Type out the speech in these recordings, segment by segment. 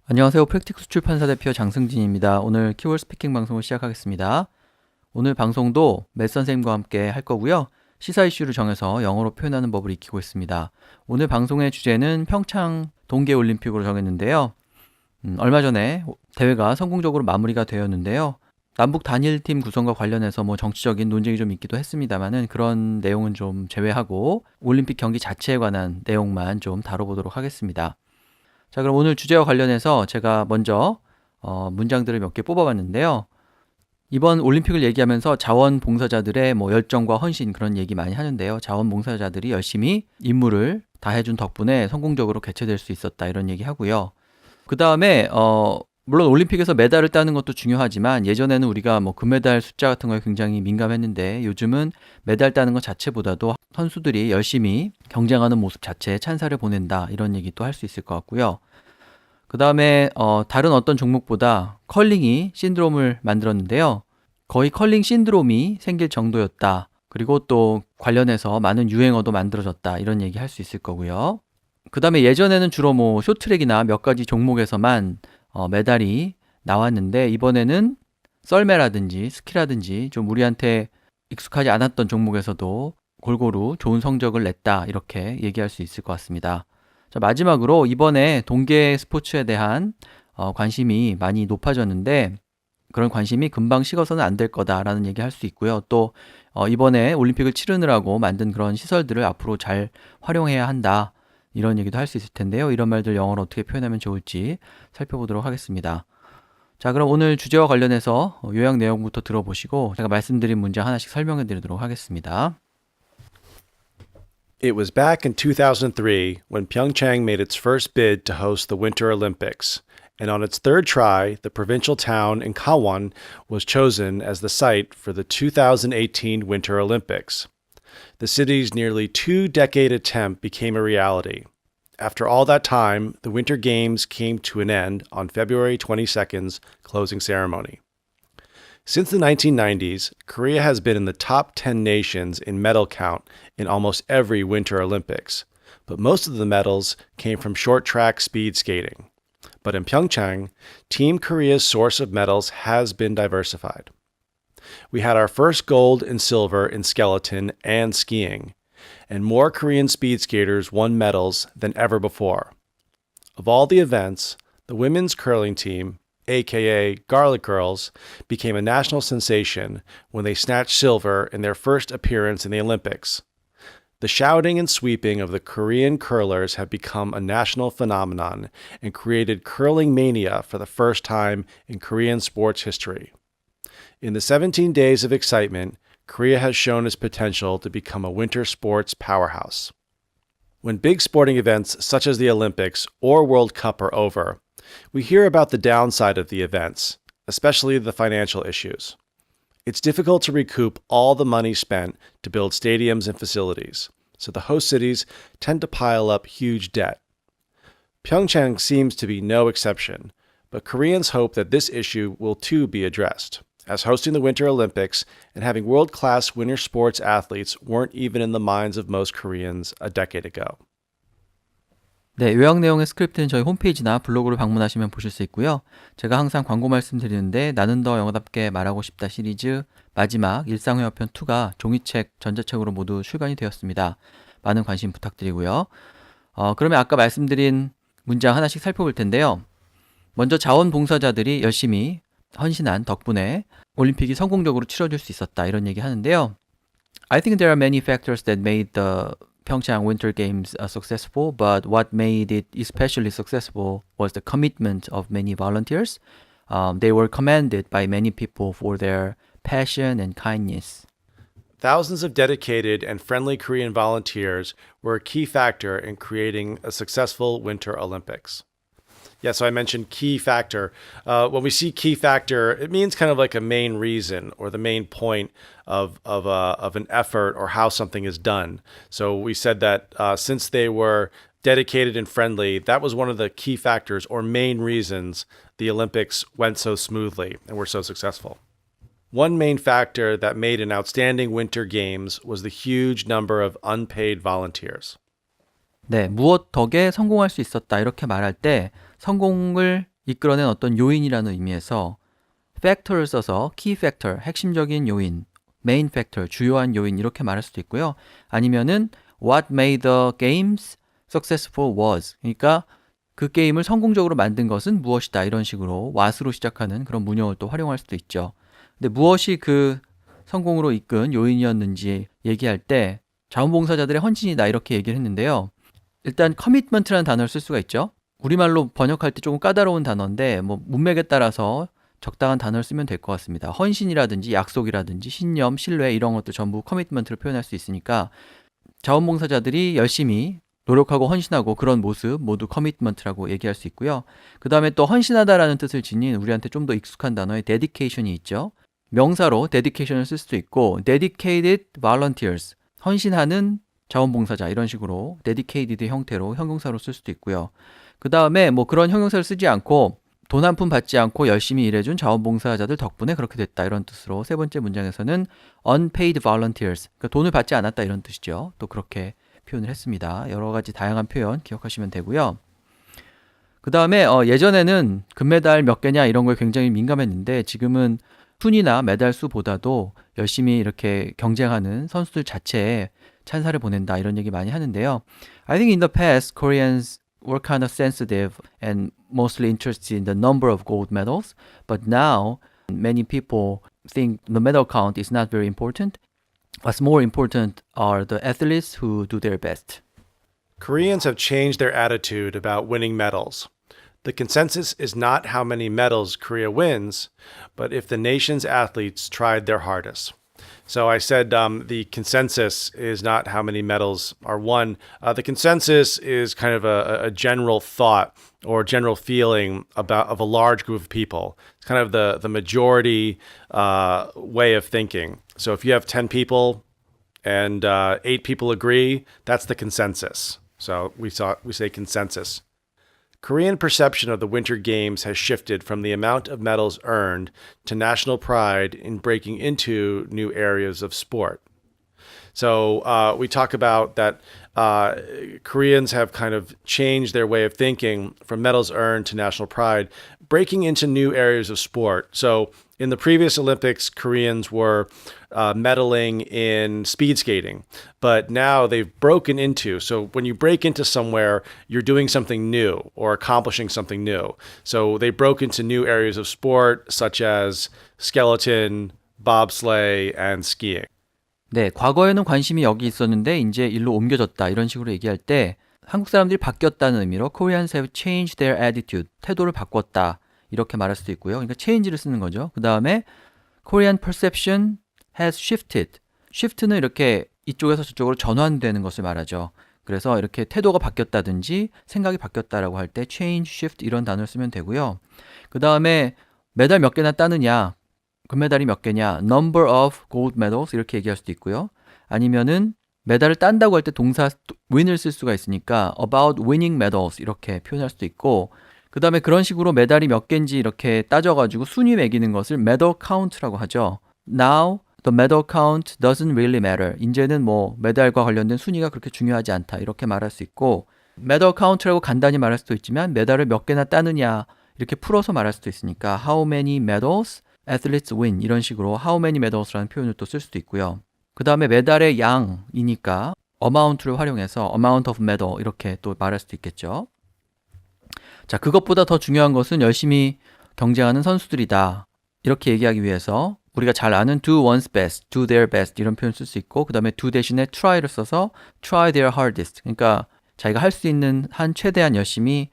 안녕하세요. 프랙틱스 출판사 대표 장승진입니다. 오늘 키워드 스피킹 방송을 시작하겠습니다. 오늘 방송도 맷 선생님과 함께 할 거고요. 시사 이슈를 정해서 영어로 표현하는 법을 익히고 있습니다. 오늘 방송의 주제는 평창 동계올림픽으로 정했는데요. 얼마 전에 대회가 성공적으로 마무리가 되었는데요. 남북 단일팀 구성과 관련해서 정치적인 논쟁이 좀 있기도 했습니다만은 그런 내용은 좀 제외하고 올림픽 경기 자체에 관한 내용만 좀 다뤄보도록 하겠습니다. 자, 그럼 오늘 주제와 관련해서 제가 먼저 문장들을 몇 개 뽑아봤는데요. 이번 올림픽을 얘기하면서 자원봉사자들의 열정과 헌신 그런 얘기 많이 하는데요. 자원봉사자들이 열심히 임무를 다해준 덕분에 성공적으로 개최될 수 있었다 이런 얘기 하고요. 그 다음에 물론 올림픽에서 메달을 따는 것도 중요하지만 예전에는 우리가 금메달 숫자 같은 거에 굉장히 민감했는데 요즘은 메달 따는 것 자체보다도 선수들이 열심히 경쟁하는 모습 자체에 찬사를 보낸다 이런 얘기도 할 수 있을 것 같고요. 그 다음에 다른 어떤 종목보다 컬링이 신드롬을 만들었는데요. 거의 컬링 신드롬이 생길 정도였다. 그리고 또 관련해서 많은 유행어도 만들어졌다 이런 얘기 할 수 있을 거고요. 그 다음에 예전에는 주로 쇼트랙이나 몇 가지 종목에서만 메달이 나왔는데 이번에는 썰매라든지 스키라든지 좀 우리한테 익숙하지 않았던 종목에서도 골고루 좋은 성적을 냈다 이렇게 얘기할 수 있을 것 같습니다. 자, 마지막으로 이번에 동계 스포츠에 대한 관심이 많이 높아졌는데 그런 관심이 금방 식어서는 안 될 거다라는 얘기 할 수 있고요. 또 이번에 올림픽을 치르느라고 만든 그런 시설들을 앞으로 잘 활용해야 한다. 이런 얘기도 할 수 있을 텐데요. 이런 말들 영어로 어떻게 표현하면 좋을지 살펴보도록 하겠습니다. 자, 그럼 오늘 주제와 관련해서 요약 내용부터 들어보시고 제가 말씀드린 문장 하나씩 설명해 드리도록 하겠습니다. It was back in 2003 when Pyeongchang made its first bid to host the Winter Olympics, and on its third try, the provincial town in Gangwon was chosen as the site for the 2018 Winter Olympics. The city's nearly two-decade attempt became a reality. After all that time, the Winter Games came to an end on February 22nd's closing ceremony. Since the 1990s, Korea has been in the top 10 nations in medal count in almost every Winter Olympics, but most of the medals came from short track speed skating. But in Pyeongchang, Team Korea's source of medals has been diversified. We had our first gold and silver in skeleton and skiing, and more Korean speed skaters won medals than ever before. Of all the events, the women's curling team, aka Garlic Girls, became a national sensation when they snatched silver in their first appearance in the Olympics. The shouting and sweeping of the Korean curlers have become a national phenomenon and created curling mania for the first time in Korean sports history. In the 17 days of excitement, Korea has shown its potential to become a winter sports powerhouse. When big sporting events such as the Olympics or World Cup are over, we hear about the downside of the events, especially the financial issues. It's difficult to recoup all the money spent to build stadiums and facilities, so the host cities tend to pile up huge debt. Pyeongchang seems to be no exception, but Koreans hope that this issue will too be addressed, as hosting the Winter Olympics and having world-class winter sports athletes weren't even in the minds of most Koreans a decade ago. 네, 요약 내용의 스크립트는 저희 홈페이지나 블로그를 방문하시면 보실 수 있고요. 제가 항상 광고 말씀드리는데 나는 더 영어답게 말하고 싶다 시리즈 마지막 일상회화편 2가 종이책, 전자책으로 모두 출간이 되었습니다. 많은 관심 부탁드리고요. 그러면 아까 말씀드린 문장 하나씩 살펴볼 텐데요. 먼저 자원봉사자들이 열심히 헌신한 덕분에 올림픽이 성공적으로 치러질 수 있었다 이런 얘기 하는데요. I think there are many factors that made the Pyeongchang Winter Games successful, but what made it especially successful was the commitment of many volunteers. They were commended by many people for their passion and kindness. Thousands of dedicated and friendly Korean volunteers were a key factor in creating a successful Winter Olympics. Yeah, so I mentioned key factor. When we see key factor, it means kind of like a main reason or the main point of an effort or how something is done. So we said that since they were dedicated and friendly, that was one of the key factors or main reasons the Olympics went so smoothly and were so successful. One main factor that made an outstanding Winter Games was the huge number of unpaid volunteers. 네, 무엇 덕에 성공할 수 있었다 이렇게 말할 때 성공을 이끌어낸 어떤 요인이라는 의미에서 factor를 써서 key factor, 핵심적인 요인, main factor, 주요한 요인 이렇게 말할 수도 있고요. 아니면은 what made the games successful was. 그러니까 그 게임을 성공적으로 만든 것은 무엇이다. 이런 식으로 what으로 시작하는 그런 문형을 또 활용할 수도 있죠. 근데 무엇이 그 성공으로 이끈 요인이었는지 얘기할 때 자원봉사자들의 헌신이다 이렇게 얘기를 했는데요. 일단 commitment라는 단어를 쓸 수가 있죠. 우리말로 번역할 때 조금 까다로운 단어인데 뭐 문맥에 따라서 적당한 단어를 쓰면 될 것 같습니다. 헌신이라든지 약속이라든지 신념, 신뢰 이런 것도 전부 커미트먼트를 표현할 수 있으니까 자원봉사자들이 열심히 노력하고 헌신하고 그런 모습 모두 커미트먼트라고 얘기할 수 있고요. 그 다음에 또 헌신하다라는 뜻을 지닌 우리한테 좀 더 익숙한 단어의 dedication이 있죠. 명사로 dedication을 쓸 수도 있고 dedicated volunteers, 헌신하는 자원봉사자 이런 식으로 dedicated 형태로 형용사로 쓸 수도 있고요. 그 다음에 뭐 그런 형용사를 쓰지 않고 돈 한 푼 받지 않고 열심히 일해준 자원봉사자들 덕분에 그렇게 됐다 이런 뜻으로 세 번째 문장에서는 unpaid volunteers, 그러니까 돈을 받지 않았다 이런 뜻이죠. 또 그렇게 표현을 했습니다. 여러 가지 다양한 표현 기억하시면 되고요. 그 다음에 예전에는 금메달 몇 개냐 이런 거에 굉장히 민감했는데 지금은 순위나 메달 수보다도 열심히 이렇게 경쟁하는 선수들 자체에 찬사를 보낸다 이런 얘기 많이 하는데요. I think in the past Koreans were kind of sensitive and mostly interested in the number of gold medals, but now many people think the medal count is not very important. What's more important are the athletes who do their best. Koreans have changed their attitude about winning medals. The consensus is not how many medals Korea wins, but if the nation's athletes tried their hardest. So I said the consensus is not how many medals are won. The consensus is kind of a general thought or general feeling of a large group of people. It's kind of the majority way of thinking. So if you have 10 people and 8 people agree, that's the consensus. So we say consensus. Korean perception of the Winter Games has shifted from the amount of medals earned to national pride in breaking into new areas of sport. So we talk about that Koreans have kind of changed their way of thinking from medals earned to national pride, breaking into new areas of sport. So in the previous Olympics, Koreans were medaling in speed skating, but now they've broken into. So when you break into somewhere, you're doing something new or accomplishing something new. So they broke into new areas of sport such as skeleton, bobsleigh, and skiing. 네, 과거에는 관심이 여기 있었는데 이제 일로 옮겨졌다 이런 식으로 얘기할 때 한국 사람들이 바뀌었다는 의미로 Koreans have changed their attitude, 태도를 바꿨다 이렇게 말할 수도 있고요. 그러니까 change를 쓰는 거죠. 그 다음에 Korean perception has shifted. shift는 이렇게 이쪽에서 저쪽으로 전환되는 것을 말하죠. 그래서 이렇게 태도가 바뀌었다든지 생각이 바뀌었다라고 할 때 change, shift 이런 단어를 쓰면 되고요. 그 다음에 메달 몇 개나 따느냐, 금메달이 몇 개냐, number of gold medals 이렇게 얘기할 수도 있고요. 아니면은 메달을 딴다고 할 때 동사 win을 쓸 수가 있으니까 about winning medals 이렇게 표현할 수도 있고, 그 다음에 그런 식으로 메달이 몇 개인지 이렇게 따져가지고 순위 매기는 것을 medal count라고 하죠. Now the medal count doesn't really matter. 이제는 뭐 메달과 관련된 순위가 그렇게 중요하지 않다 이렇게 말할 수 있고, medal count라고 간단히 말할 수도 있지만 메달을 몇 개나 따느냐 이렇게 풀어서 말할 수도 있으니까 how many medals athletes win 이런 식으로 how many medals라는 표현을 또 쓸 수도 있고요. 그 다음에 메달의 양이니까 amount를 활용해서 amount of medal 이렇게 또 말할 수도 있겠죠. 자, 그것보다 더 중요한 것은 열심히 경쟁하는 선수들이다 이렇게 얘기하기 위해서 우리가 잘 아는 do one's best, do their best 이런 표현 쓸 수 있고, 그 다음에 do 대신에 try를 써서 try their hardest, 그러니까 자기가 할 수 있는 한 최대한 열심히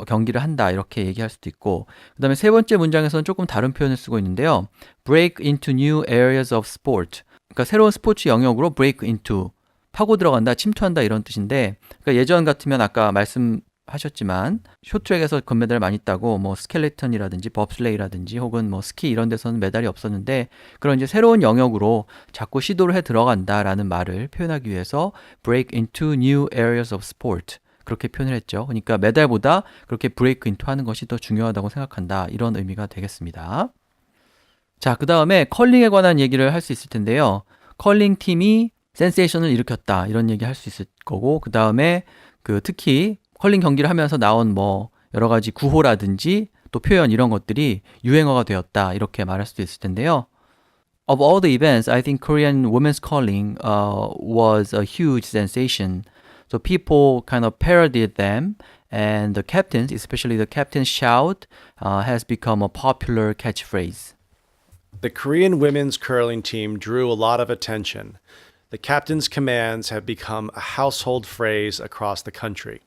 경기를 한다 이렇게 얘기할 수도 있고, 그 다음에 세 번째 문장에서는 조금 다른 표현을 쓰고 있는데요. break into new areas of sport, 그러니까 새로운 스포츠 영역으로 break into, 파고 들어간다, 침투한다 이런 뜻인데, 그러니까 예전 같으면 아까 말씀하셨지만 쇼트랙에서 금메달 많이 따고 뭐 스켈레톤이라든지 법슬레이라든지 혹은 뭐 스키 이런 데서는 메달이 없었는데, 그런 이제 새로운 영역으로 자꾸 시도를 해 들어간다라는 말을 표현하기 위해서 break into new areas of sport 그렇게 표현을 했죠. 그러니까 메달보다 그렇게 브레이크 인투 하는 것이 더 중요하다고 생각한다 이런 의미가 되겠습니다. 자, 그 다음에 컬링에 관한 얘기를 할 수 있을 텐데요. 컬링 팀이 센세이션을 일으켰다 이런 얘기 할 수 있을 거고, 그 다음에 특히 컬링 경기를 하면서 나온 뭐 여러 가지 구호라든지 또 표현 이런 것들이 유행어가 되었다 이렇게 말할 수도 있을 텐데요. Of all the events, I think Korean women's curling was a huge sensation. So people kind of parodied them, and the captains, especially the captain's shout, has become a popular catchphrase. The Korean women's curling team drew a lot of attention. The captain's commands have become a household phrase across the country.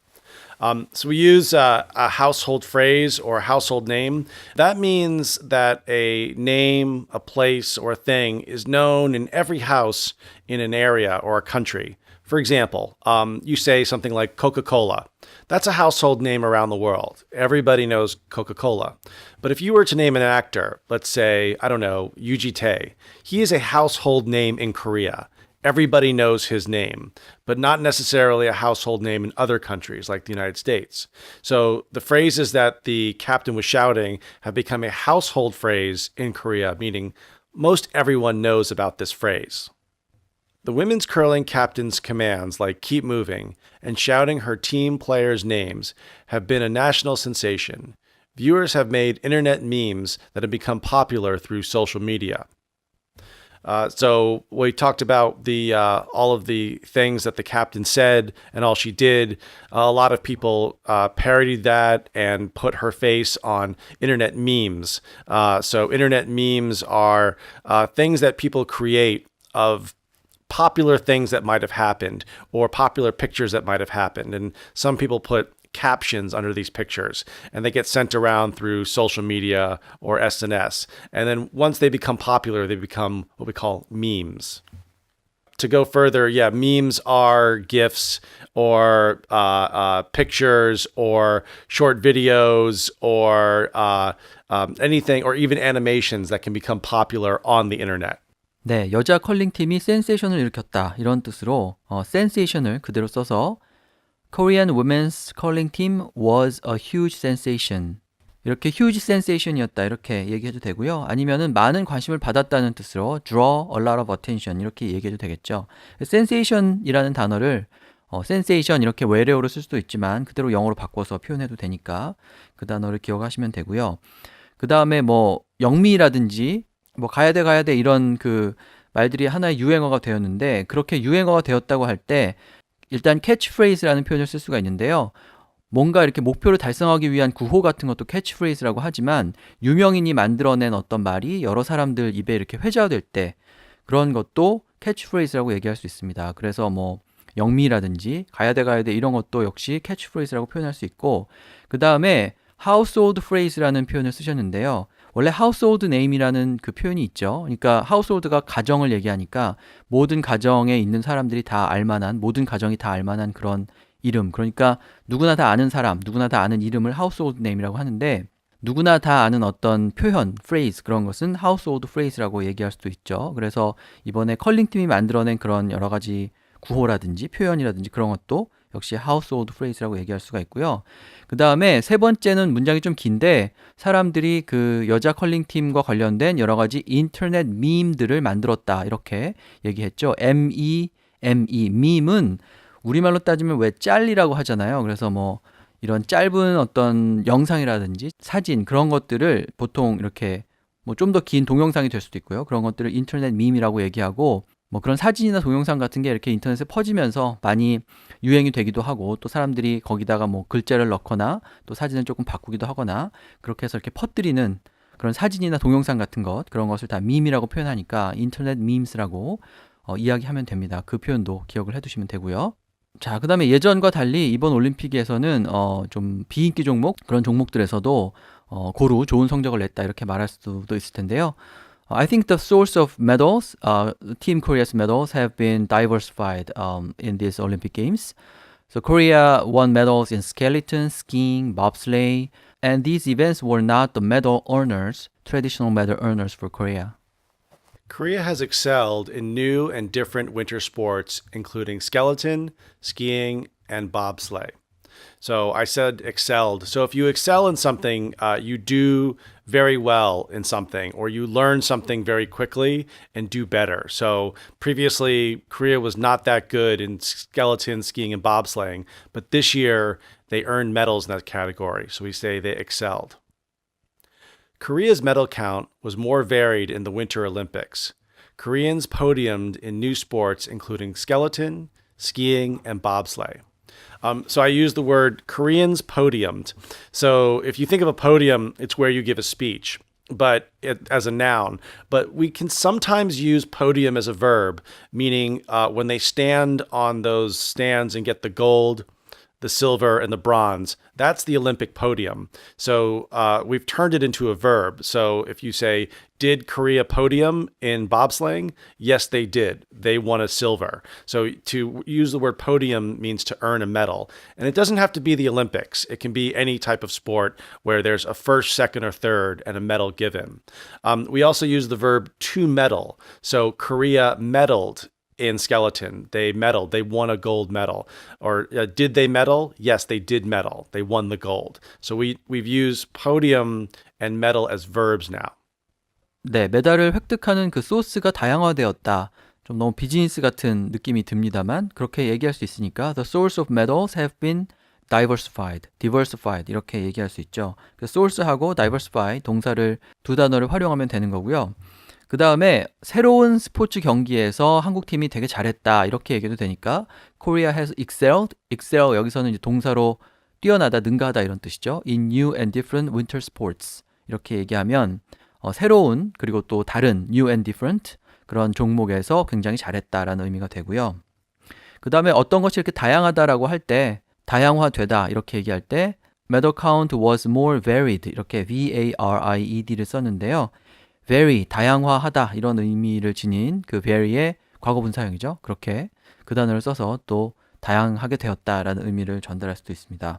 So we use a household phrase or a household name. That means that a name, a place, or a thing is known in every house in an area or a country. For example, you say something like Coca-Cola. That's a household name around the world. Everybody knows Coca-Cola. But if you were to name an actor, let's say, I don't know, Yoo Ji-tae, he is a household name in Korea. Everybody knows his name, but not necessarily a household name in other countries like the United States. So the phrases that the captain was shouting have become a household phrase in Korea, meaning most everyone knows about this phrase. The women's curling captain's commands like keep moving and shouting her team players' names have been a national sensation. Viewers have made internet memes that have become popular through social media. So we talked about the all of the things that the captain said and all she did. A lot of people parodied that and put her face on internet memes. So internet memes are things that people create of popular things that might have happened or popular pictures that might have happened. And some people put captions under these pictures and they get sent around through social media or SNS. And then once they become popular, they become what we call memes. To go further, yeah, memes are GIFs or pictures or short videos or anything or even animations that can become popular on the internet. 네, 여자 컬링팀이 센세이션을 일으켰다 이런 뜻으로 센세이션을 그대로 써서 Korean women's curling team was a huge sensation. 이렇게 huge sensation이었다 이렇게 얘기해도 되고요. 아니면은 많은 관심을 받았다는 뜻으로 draw a lot of attention 이렇게 얘기해도 되겠죠. sensation이라는 단어를 sensation 이렇게 외래어로 쓸 수도 있지만 그대로 영어로 바꿔서 표현해도 되니까 그 단어를 기억하시면 되고요. 그 다음에 뭐 영미라든지 뭐 가야 돼 이런 그 말들이 하나의 유행어가 되었는데 그렇게 유행어가 되었다고 할 때 일단 캐치프레이즈라는 표현을 쓸 수가 있는데요. 뭔가 이렇게 목표를 달성하기 위한 구호 같은 것도 캐치프레이즈라고 하지만 유명인이 만들어낸 어떤 말이 여러 사람들 입에 이렇게 회자될 때 그런 것도 캐치프레이즈라고 얘기할 수 있습니다. 그래서 뭐 영미라든지 가야 돼 이런 것도 역시 캐치프레이즈라고 표현할 수 있고 그 다음에 household phrase라는 표현을 쓰셨는데요. 원래 household name이라는 그 표현이 있죠. 그러니까 household가 가정을 얘기하니까 모든 가정에 있는 사람들이 다 알만한 모든 가정이 다 알만한 그런 이름 그러니까 누구나 다 아는 사람 누구나 다 아는 이름을 household name이라고 하는데 누구나 다 아는 어떤 표현, phrase 그런 것은 household phrase라고 얘기할 수도 있죠. 그래서 이번에 컬링팀이 만들어낸 그런 여러 가지 구호라든지 표현이라든지 그런 것도 역시 household phrase라고 얘기할 수가 있고요. 그 다음에 세 번째는 문장이 좀 긴데 사람들이 그 여자 컬링팀과 관련된 여러 가지 인터넷 밈들을 만들었다 이렇게 얘기했죠. M-E-M-E 밈은 우리말로 따지면 왜 짤이라고 하잖아요. 그래서 뭐 이런 짧은 어떤 영상이라든지 사진 그런 것들을 보통 이렇게 뭐 좀 더 긴 동영상이 될 수도 있고요. 그런 것들을 인터넷 밈이라고 얘기하고 뭐 그런 사진이나 동영상 같은 게 이렇게 인터넷에 퍼지면서 많이 유행이 되기도 하고 또 사람들이 거기다가 뭐 글자를 넣거나 또 사진을 조금 바꾸기도 하거나 그렇게 해서 이렇게 퍼뜨리는 그런 사진이나 동영상 같은 것 그런 것을 다 밈이라고 표현하니까 인터넷 밈스라고 이야기하면 됩니다. 그 표현도 기억을 해두시면 되고요. 자, 그 다음에 예전과 달리 이번 올림픽에서는 좀 비인기 종목 그런 종목들에서도 고루 좋은 성적을 냈다 이렇게 말할 수도 있을 텐데요. I think the source of medals, Team Korea's medals have been diversified in these Olympic Games. So Korea won medals in skeleton, skiing, bobsleigh, and these events were not the medal earners, traditional medal earners for Korea. Korea has excelled in new and different winter sports, including skeleton, skiing, and bobsleigh. So I said excelled. So if you excel in something, you do very well in something, or you learn something very quickly and do better. So previously, Korea was not that good in skeleton, skiing, and bobsleighing, but this year they earned medals in that category. So we say they excelled. Korea's medal count was more varied in the Winter Olympics. Koreans podiumed in new sports including skeleton, skiing, and bobsleigh. So I use the word Koreans podiumed. So if you think of a podium, it's where you give a speech, as a noun. But we can sometimes use podium as a verb, meaning when they stand on those stands and get the gold, the silver, and the bronze. That's the Olympic podium. So we've turned it into a verb. So if you say, did Korea podium in bobsleighing? Yes, they did. They won a silver. So to use the word podium means to earn a medal. And it doesn't have to be the Olympics. It can be any type of sport where there's a first, second, or third and a medal given. We also use the verb to medal. So Korea medaled in skeleton. They medaled. They won a gold medal. Or did they medal? Yes, they did medal. They won the gold. So we've used podium and medal as verbs now. 네, 메달을 획득하는 그 소스가 다양화되었다. 좀 너무 비즈니스 같은 느낌이 듭니다만 그렇게 얘기할 수 있으니까 The source of medals have been diversified 이렇게 얘기할 수 있죠. 그 source하고 diversify 동사를 두 단어를 활용하면 되는 거고요. 그 다음에 새로운 스포츠 경기에서 한국팀이 되게 잘했다 이렇게 얘기해도 되니까 Korea has excel 여기서는 이제 동사로 뛰어나다, 능가하다 이런 뜻이죠. In new and different winter sports 이렇게 얘기하면 새로운 그리고 또 다른 new and different 그런 종목에서 굉장히 잘했다라는 의미가 되고요. 그 다음에 어떤 것이 이렇게 다양하다라고 할 때 다양화되다 이렇게 얘기할 때 medal count was more varied 이렇게 V-A-R-I-E-D를 썼는데요. vary, 다양화하다 이런 의미를 지닌 그 vary의 과거분사형이죠. 그렇게 그 단어를 써서 또 다양하게 되었다라는 의미를 전달할 수도 있습니다.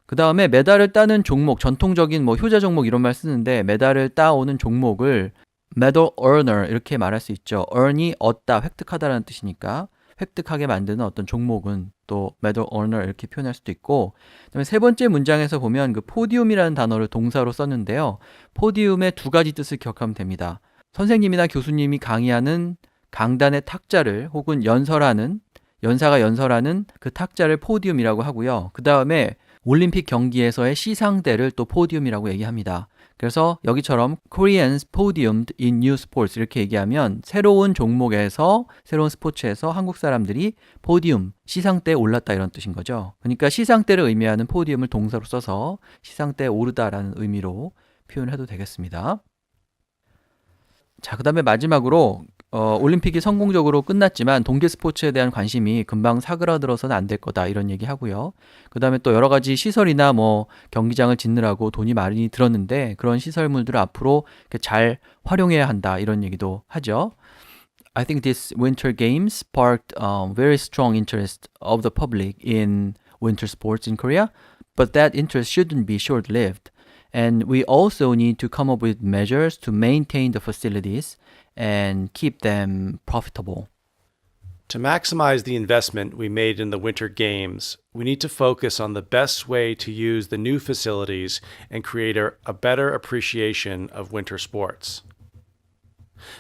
그 다음에 메달을 따는 종목, 전통적인 뭐 효자 종목 이런 말 쓰는데 메달을 따오는 종목을 medal earner 이렇게 말할 수 있죠. earn이 얻다, 획득하다라는 뜻이니까 획득하게 만드는 어떤 종목은 또 medal earner 이렇게 표현할 수도 있고 그다음에 세 번째 문장에서 보면 그 포디움이라는 단어를 동사로 썼는데요. 포디움의 두 가지 뜻을 기억하면 됩니다. 선생님이나 교수님이 강의하는 강단의 탁자를 혹은 연사가 연설하는 그 탁자를 포디움이라고 하고요. 그 다음에 올림픽 경기에서의 시상대를 또 포디움이라고 얘기합니다. 그래서 여기처럼 Koreans podiumed in new sports 이렇게 얘기하면 새로운 종목에서 새로운 스포츠에서 한국 사람들이 포디움, 시상대에 올랐다 이런 뜻인 거죠. 그러니까 시상대를 의미하는 포디움을 동사로 써서 시상대에 오르다라는 의미로 표현해도 되겠습니다. 자, 그 다음에 마지막으로 올림픽이 성공적으로 끝났지만 동계 스포츠에 대한 관심이 금방 사그라들어서는 안 될 거다 이런 얘기 하고요. 그 다음에 또 여러 가지 시설이나 뭐 경기장을 짓느라고 돈이 많이 들었는데 그런 시설물들을 앞으로 잘 활용해야 한다 이런 얘기도 하죠. I think this Winter Games sparked very strong interest of the public in winter sports in Korea, but that interest shouldn't be short-lived. And we also need to come up with measures to maintain the facilities and keep them profitable. To maximize the investment we made in the Winter Games, we need to focus on the best way to use the new facilities and create a better appreciation of winter sports.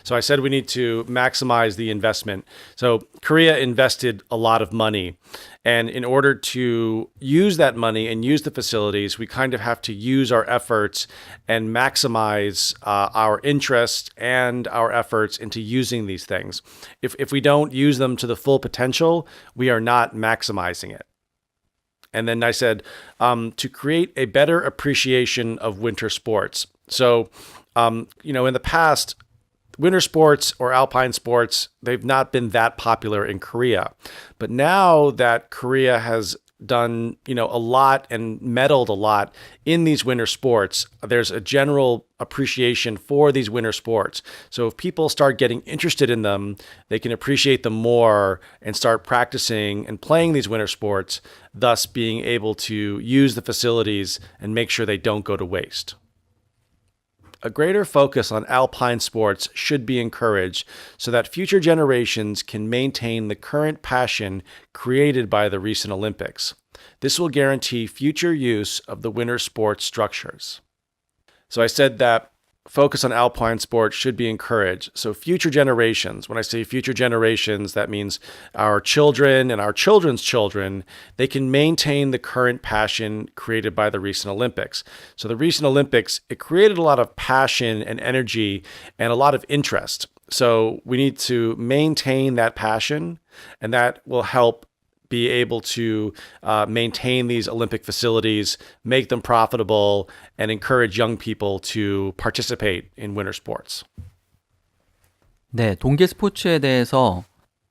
So I said we need to maximize the investment. So Korea invested a lot of money. And in order to use that money and use the facilities, we kind of have to use our efforts and maximize our interest and our efforts into using these things. If we don't use them to the full potential, we are not maximizing it. And then I said, to create a better appreciation of winter sports. So, in the past, winter sports or alpine sports, they've not been that popular in Korea. But now that Korea has done, a lot and medaled a lot in these winter sports, there's a general appreciation for these winter sports. So if people start getting interested in them, they can appreciate them more and start practicing and playing these winter sports, thus being able to use the facilities and make sure they don't go to waste. A greater focus on alpine sports should be encouraged so that future generations can maintain the current passion created by the recent Olympics. This will guarantee future use of the winter sports structures. So I said that focus on alpine sports should be encouraged. So future generations, when I say future generations, that means our children and our children's children, they can maintain the current passion created by the recent Olympics. So the recent Olympics, it created a lot of passion and energy and a lot of interest. So we need to maintain that passion, and that will help be able to maintain these Olympic facilities, make them profitable, and encourage young people to participate in winter sports. 네, 동계 스포츠에 대해서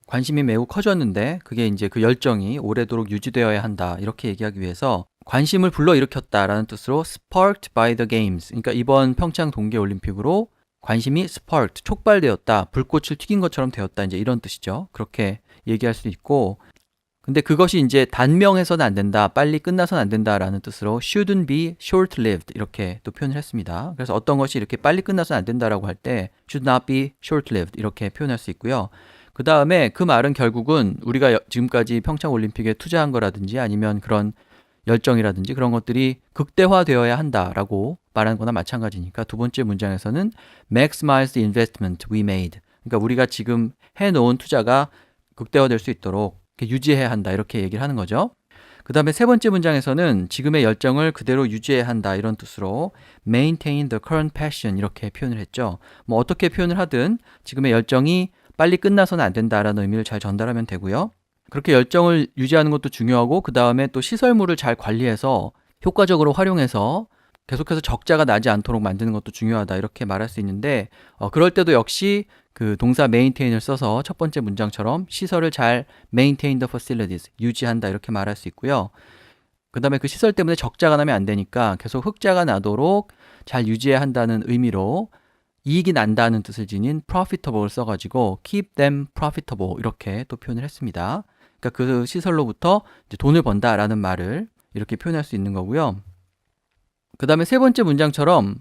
관심이 매우 커졌는데 그게 이제 그 열정이 오래도록 유지되어야 한다 이렇게 얘기하기 위해서 관심을 불러일으켰다라는 뜻으로 sparked by the games, 그러니까 이번 평창 동계올림픽으로 관심이 sparked, 촉발되었다, 불꽃을 튀긴 것처럼 되었다, 이제 이런 뜻이죠. 그렇게 얘기할 수도 있고, 근데 그것이 이제 단명해서는 안 된다, 빨리 끝나서는 안 된다라는 뜻으로 shouldn't be short-lived 이렇게 또 표현을 했습니다. 그래서 어떤 것이 이렇게 빨리 끝나서는 안 된다라고 할 때 should not be short-lived 이렇게 표현할 수 있고요. 그 다음에 그 말은 결국은 우리가 지금까지 평창 올림픽에 투자한 거라든지 아니면 그런 열정이라든지 그런 것들이 극대화되어야 한다라고 말하는 거나 마찬가지니까 두 번째 문장에서는 maximize the investment we made, 그러니까 우리가 지금 해놓은 투자가 극대화될 수 있도록 유지해야 한다 이렇게 얘기를 하는 거죠. 그 다음에 세 번째 문장에서는 지금의 열정을 그대로 유지해야 한다 이런 뜻으로 maintain the current passion 이렇게 표현을 했죠. 뭐 어떻게 표현을 하든 지금의 열정이 빨리 끝나서는 안 된다라는 의미를 잘 전달하면 되고요. 그렇게 열정을 유지하는 것도 중요하고 그 다음에 또 시설물을 잘 관리해서 효과적으로 활용해서 계속해서 적자가 나지 않도록 만드는 것도 중요하다 이렇게 말할 수 있는데 그럴 때도 역시 그 동사 maintain을 써서 첫 번째 문장처럼 시설을 잘 maintain the facilities, 유지한다 이렇게 말할 수 있고요. 그 다음에 그 시설 때문에 적자가 나면 안 되니까 계속 흑자가 나도록 잘 유지해야 한다는 의미로 이익이 난다는 뜻을 지닌 profitable을 써가지고 keep them profitable 이렇게 또 표현을 했습니다. 그러니까 그 시설로부터 이제 돈을 번다라는 말을 이렇게 표현할 수 있는 거고요. 그 다음에 세 번째 문장처럼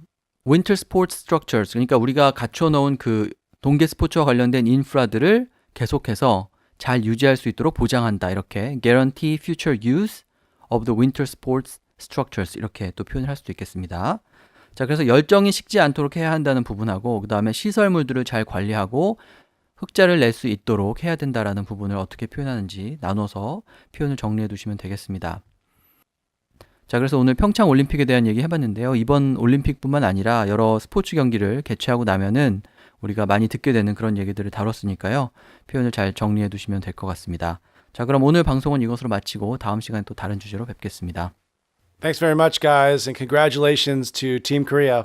winter sports structures, 그러니까 우리가 갖춰 놓은 그 동계 스포츠와 관련된 인프라들을 계속해서 잘 유지할 수 있도록 보장한다 이렇게 guarantee future use of the winter sports structures 이렇게 또 표현을 할 수도 있겠습니다. 자, 그래서 열정이 식지 않도록 해야 한다는 부분하고 그 다음에 시설물들을 잘 관리하고 흑자를 낼 수 있도록 해야 된다라는 부분을 어떻게 표현하는지 나눠서 표현을 정리해 두시면 되겠습니다. 자, 그래서 오늘 평창 올림픽에 대한 얘기 해봤는데요. 이번 올림픽뿐만 아니라 여러 스포츠 경기를 개최하고 나면은 우리가 많이 듣게 되는 그런 얘기들을 다뤘으니까요. 표현을 잘 정리해 두시면 될 것 같습니다. 자, 그럼 오늘 방송은 이것으로 마치고 다음 시간에 또 다른 주제로 뵙겠습니다. Thanks very much, guys, and congratulations to Team Korea.